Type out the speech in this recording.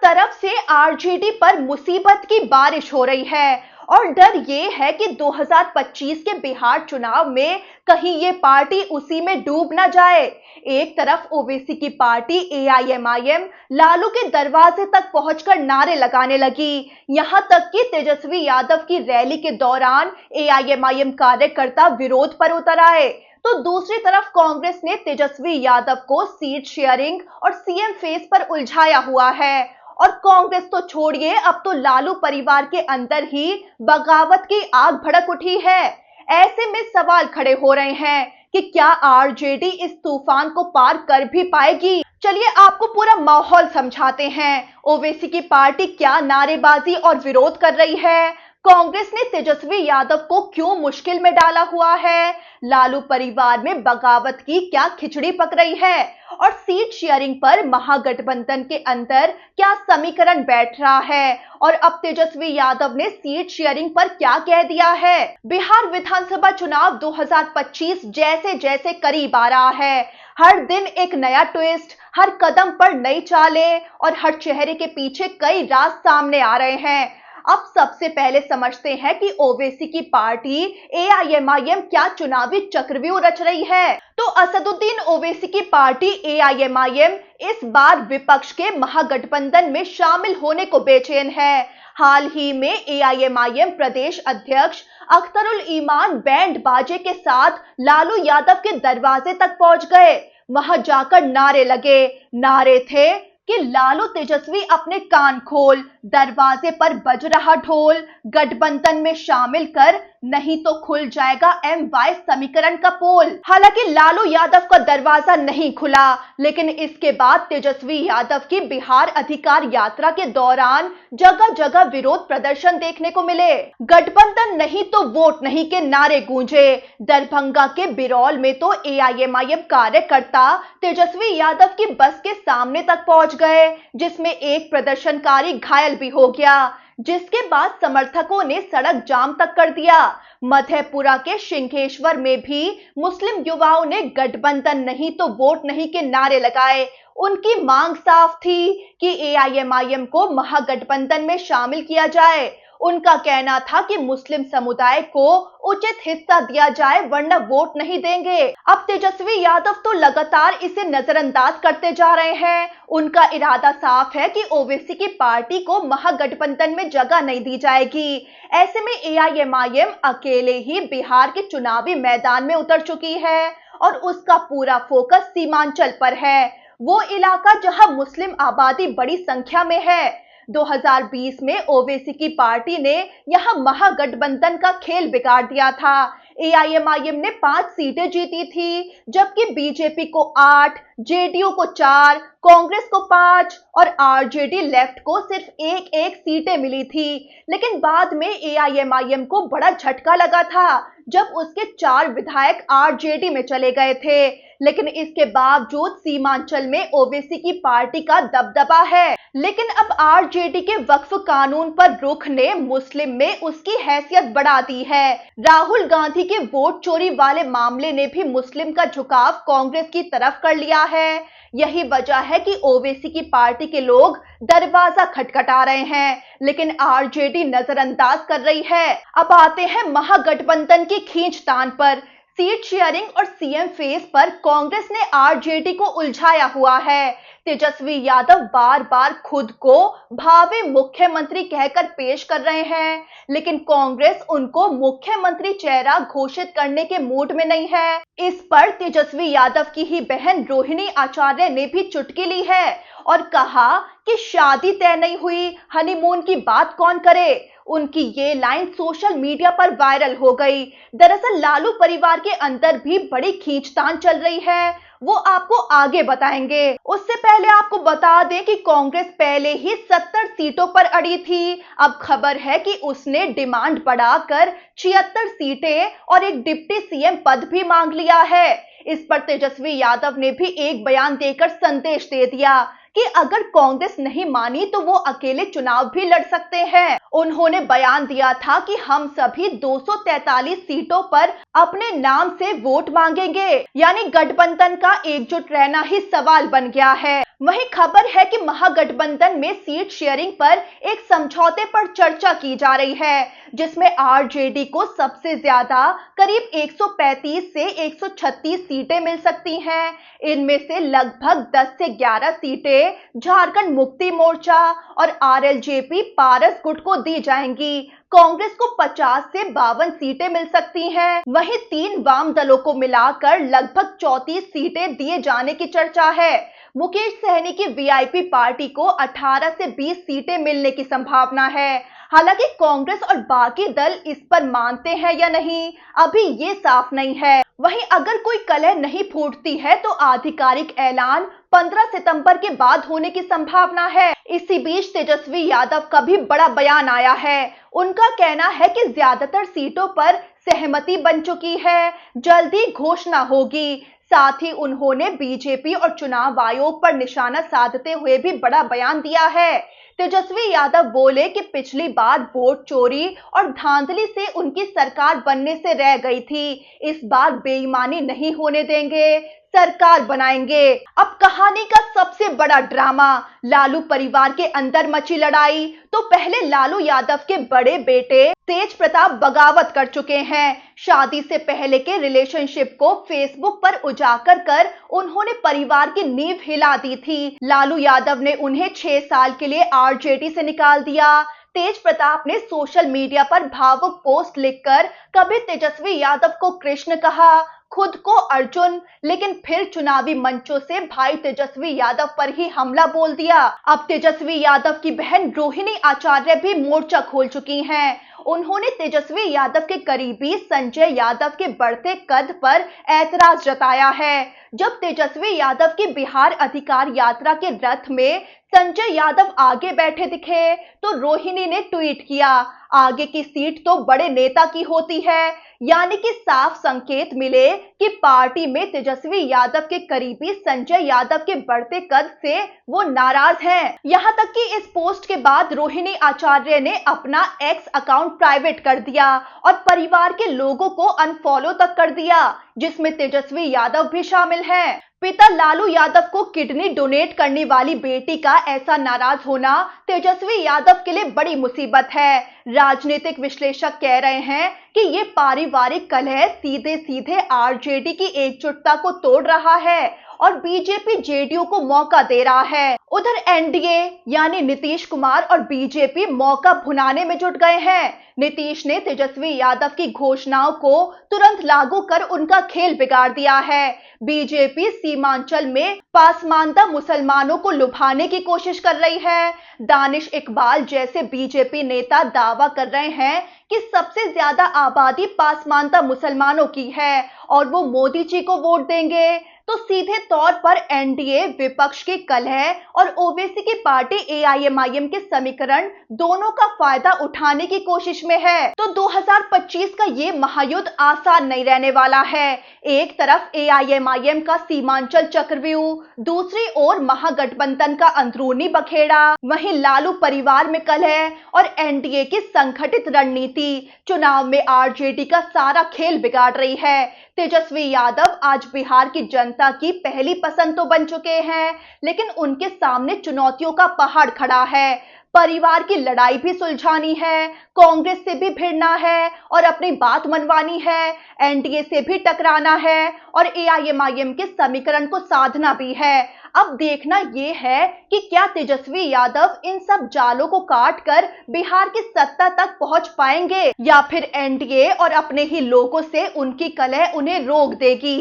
तरफ से आरजेडी पर मुसीबत की बारिश हो रही है और डर ये है कि 2025 के बिहार चुनाव में कहीं ये पार्टी उसी में डूब ना जाए। एक तरफ ओवैसी की पार्टी एआईएमआईएम लालू के दरवाजे तक पहुंचकर नारे लगाने लगी, यहां तक कि तेजस्वी यादव की रैली के दौरान एआईएमआईएम कार्यकर्ता विरोध पर उतर आए। तो दूसरी तरफ कांग्रेस ने तेजस्वी यादव को सीट शेयरिंग और सीएम फेस पर उलझाया हुआ है और कांग्रेस तो छोड़िए, अब तो लालू परिवार के अंदर ही बगावत की आग भड़क उठी है। ऐसे में सवाल खड़े हो रहे हैं कि क्या आरजेडी इस तूफान को पार कर भी पाएगी। चलिए आपको पूरा माहौल समझाते हैं। ओवैसी की पार्टी क्या नारेबाजी और विरोध कर रही है, कांग्रेस ने तेजस्वी यादव को क्यों मुश्किल में डाला हुआ है, लालू परिवार में बगावत की क्या खिचड़ी पक रही है और सीट शेयरिंग पर महागठबंधन के अंदर क्या समीकरण बैठ रहा है और अब तेजस्वी यादव ने सीट शेयरिंग पर क्या कह दिया है। बिहार विधानसभा चुनाव 2025 जैसे जैसे करीब आ रहा है, हर दिन एक नया ट्विस्ट, हर कदम पर नई चालें और हर चेहरे के पीछे कई राज सामने आ रहे हैं। अब सबसे पहले समझते हैं कि ओवैसी की पार्टी एआईएमआईएम क्या चुनावी चक्रव्यूह रच रही है। तो असदुद्दीन ओवैसी की पार्टी एआईएमआईएम इस बार विपक्ष के महागठबंधन में शामिल होने को बेचैन है। हाल ही में एआईएमआईएम प्रदेश अध्यक्ष अख्तरुल ईमान बैंड बाजे के साथ लालू यादव के दरवाजे तक पहुंच गए। वहां जाकर नारे लगे, नारे थे कि लालू तेजस्वी अपने कान खोल, दरवाजे पर बज रहा ढोल, गठबंधन में शामिल कर नहीं तो खुल जाएगा एमवाई समीकरण का पोल। हालांकि लालू यादव का दरवाजा नहीं खुला, लेकिन इसके बाद तेजस्वी यादव की बिहार अधिकार यात्रा के दौरान जगह जगह विरोध प्रदर्शन देखने को मिले। गठबंधन नहीं तो वोट नहीं के नारे गूंजे। दरभंगा के बिरौल में तो एआईएमआईएम कार्यकर्ता तेजस्वी यादव की बस के सामने तक पहुंच गए, जिसमें एक प्रदर्शनकारी घायल भी हो गया, जिसके बाद समर्थकों ने सड़क जाम तक कर दिया। मधेपुरा के सिंहेश्वर में भी मुस्लिम युवाओं ने गठबंधन नहीं तो वोट नहीं के नारे लगाए। उनकी मांग साफ थी कि एआईएमआईएम को महागठबंधन में शामिल किया जाए। उनका कहना था कि मुस्लिम समुदाय को उचित हिस्सा दिया जाए, वरना वोट नहीं देंगे। अब तेजस्वी यादव तो लगातार इसे नजरअंदाज करते जा रहे हैं। उनका इरादा साफ है कि ओवैसी की पार्टी को महागठबंधन में जगह नहीं दी जाएगी। ऐसे में एआईएमआईएम अकेले ही बिहार के चुनावी मैदान में उतर चुकी है और उसका पूरा फोकस सीमांचल पर है, वो इलाका जहां मुस्लिम आबादी बड़ी संख्या में है। 2020 में ओवैसी की पार्टी ने यहां महागठबंधन का खेल बिगाड़ दिया था। एआईएमआईएम ने 5 सीटें जीती थी, जबकि बीजेपी को 8, जेडीयू को 4, कांग्रेस को 5 और आरजेडी लेफ्ट को सिर्फ एक सीटें मिली थी। लेकिन बाद में एआईएमआईएम को बड़ा झटका लगा था जब उसके 4 विधायक आरजेडी में चले गए थे। लेकिन इसके बावजूद सीमांचल में ओवैसी की पार्टी का दबदबा है। लेकिन अब आरजेडी के वक्फ कानून पर रुख ने मुस्लिम में उसकी हैसियत बढ़ा दी है। राहुल गांधी के वोट चोरी वाले मामले ने भी मुस्लिम का झुकाव कांग्रेस की तरफ कर लिया है। यही वजह है कि ओवैसी की पार्टी के लोग दरवाजा खटखटा रहे हैं, लेकिन आरजेडी नजरअंदाज कर रही है। अब आते हैं महागठबंधन की खींचतान पर। सीट शेयरिंग और सीएम फेस पर कांग्रेस ने आरजेडी को उलझाया हुआ है। तेजस्वी यादव बार बार खुद को भावी मुख्यमंत्री कहकर पेश कर रहे हैं, लेकिन कांग्रेस उनको मुख्यमंत्री चेहरा घोषित करने के मूड में नहीं है। इस पर तेजस्वी यादव की ही बहन रोहिणी आचार्य ने भी चुटकी ली है और कहा कि शादी तय नहीं हुई, हनीमून की बात कौन करे। उनकी ये लाइन सोशल मीडिया पर वायरल हो गई। दरअसल लालू परिवार के अंदर भी बड़ी खींचतान चल रही है, वो आपको आगे बताएंगे। उससे पहले आपको बता दें कि कांग्रेस पहले ही 70 सीटों पर अड़ी थी। अब खबर है कि उसने डिमांड बढ़ाकर 76 सीटें और एक डिप्टी सीएम पद भी मांग लिया है। इस पर तेजस्वी यादव ने भी एक बयान देकर संदेश दे दिया कि अगर कांग्रेस नहीं मानी तो वो अकेले चुनाव भी लड़ सकते हैं। उन्होंने बयान दिया था कि हम सभी 243 सीटों पर अपने नाम से वोट मांगेंगे, यानी गठबंधन का एकजुट रहना ही सवाल बन गया है। वहीं खबर है कि महागठबंधन में सीट शेयरिंग पर एक समझौते पर चर्चा की जा रही है, जिसमें आरजेडी को सबसे ज्यादा करीब 135 से 136 सीटें मिल सकती हैं। इनमें से लगभग 10 से 11 सीटें झारखंड मुक्ति मोर्चा और आरएलजेपी पारस गुट को दी जाएंगी। कांग्रेस को 50 से 52 सीटें मिल सकती हैं। वहीं 3 वाम दलों को मिलाकर लगभग 34 सीटें दिए जाने की चर्चा है। मुकेश सहनी की वीआईपी पार्टी को 18 से 20 सीटें मिलने की संभावना है। हालांकि कांग्रेस और बाकी दल इस पर मानते हैं या नहीं, अभी ये साफ नहीं है। वहीं अगर कोई कलह नहीं फूटती है तो आधिकारिक ऐलान 15 सितंबर के बाद होने की संभावना है। इसी बीच तेजस्वी यादव का भी बड़ा बयान आया है। उनका कहना है कि ज्यादातर सीटों पर सहमति बन चुकी है, जल्दी घोषणा होगी। साथ ही उन्होंने बीजेपी और चुनाव आयोग पर निशाना साधते हुए भी बड़ा बयान दिया है। तेजस्वी यादव बोले कि पिछली बार वोट चोरी और धांधली से उनकी सरकार बनने से रह गई थी, इस बार बेईमानी नहीं होने देंगे, सरकार बनाएंगे। अब कहानी का सबसे बड़ा ड्रामा, लालू परिवार के अंदर मची लड़ाई। तो पहले लालू यादव के बड़े बेटे तेज प्रताप बगावत कर चुके हैं। शादी से पहले के रिलेशनशिप को फेसबुक पर उजागर कर उन्होंने परिवार की नींव हिला दी थी। लालू यादव ने उन्हें 6 साल के लिए आरजेडी से निकाल दिया। तेज प्रताप ने सोशल मीडिया पर भावुक पोस्ट लिखकर कभी तेजस्वी यादव को कृष्ण कहा, खुद को अर्जुन, लेकिन फिर चुनावी मंचों से भाई तेजस्वी यादव पर ही हमला बोल दिया। अब तेजस्वी यादव की बहन रोहिणी आचार्य भी मोर्चा खोल चुकी हैं। उन्होंने तेजस्वी यादव के करीबी संजय यादव के बढ़ते कद पर ऐतराज जताया है। जब तेजस्वी यादव की बिहार अधिकार यात्रा के रथ में संजय यादव आगे बैठे दिखे तो रोहिणी ने ट्वीट किया, आगे की सीट तो बड़े नेता की होती है। यानी कि साफ संकेत मिले कि पार्टी में तेजस्वी यादव के करीबी संजय यादव के बढ़ते कद से वो नाराज हैं। यहां तक कि इस पोस्ट के बाद रोहिणी आचार्य ने अपना एक्स अकाउंट प्राइवेट कर दिया और परिवार के लोगों को अनफॉलो तक कर दिया, जिसमें तेजस्वी यादव भी शामिल हैं। पिता लालू यादव को किडनी डोनेट करने वाली बेटी का ऐसा नाराज होना तेजस्वी यादव के लिए बड़ी मुसीबत है। राजनीतिक विश्लेषक कह रहे हैं कि ये पारिवारिक कलह सीधे सीधे आरजेडी की एकजुटता को तोड़ रहा है और बीजेपी जेडीयू को मौका दे रहा है। उधर एनडीए यानी नीतीश कुमार और बीजेपी मौका भुनाने में जुट गए हैं। नीतीश ने तेजस्वी यादव की घोषणाओं को तुरंत लागू कर उनका खेल बिगाड़ दिया है। बीजेपी सीमांचल में पासमानदा मुसलमानों को लुभाने की कोशिश कर रही है। दानिश इकबाल जैसे बीजेपी नेता दावा कर रहे हैं कि सबसे ज्यादा आबादी पासमानदा मुसलमानों की है और वो मोदी जी को वोट देंगे। तो सीधे तौर पर एनडीए विपक्ष की कलह और ओवैसी की पार्टी एआईएमआईएम के समीकरण दोनों का फायदा उठाने की कोशिश में है। तो 2025 का ये महायुद्ध आसान नहीं रहने वाला है। एक तरफ एआईएमआईएम का सीमांचल चक्रव्यूह, दूसरी ओर महागठबंधन का अंदरूनी बखेड़ा, वहीं लालू परिवार में कलह और एनडीए की संगठित रणनीति चुनाव में आरजेडी का सारा खेल बिगाड़ रही है। तेजस्वी यादव आज बिहार की जनता की पहली पसंद तो बन चुके हैं, लेकिन उनके सामने चुनौतियों का पहाड़ खड़ा है। परिवार की लड़ाई भी सुलझानी है, कांग्रेस से भी भिड़ना है और अपनी बात मनवानी है, एनडीए से भी टकराना है और एआईएमआईएम के समीकरण को साधना भी है। अब देखना यह है कि क्या तेजस्वी यादव इन सब जालों को काट कर बिहार की सत्ता तक पहुंच पाएंगे या फिर एनडीए और अपने ही लोगों से उनकी कलह उन्हें रोक देगी।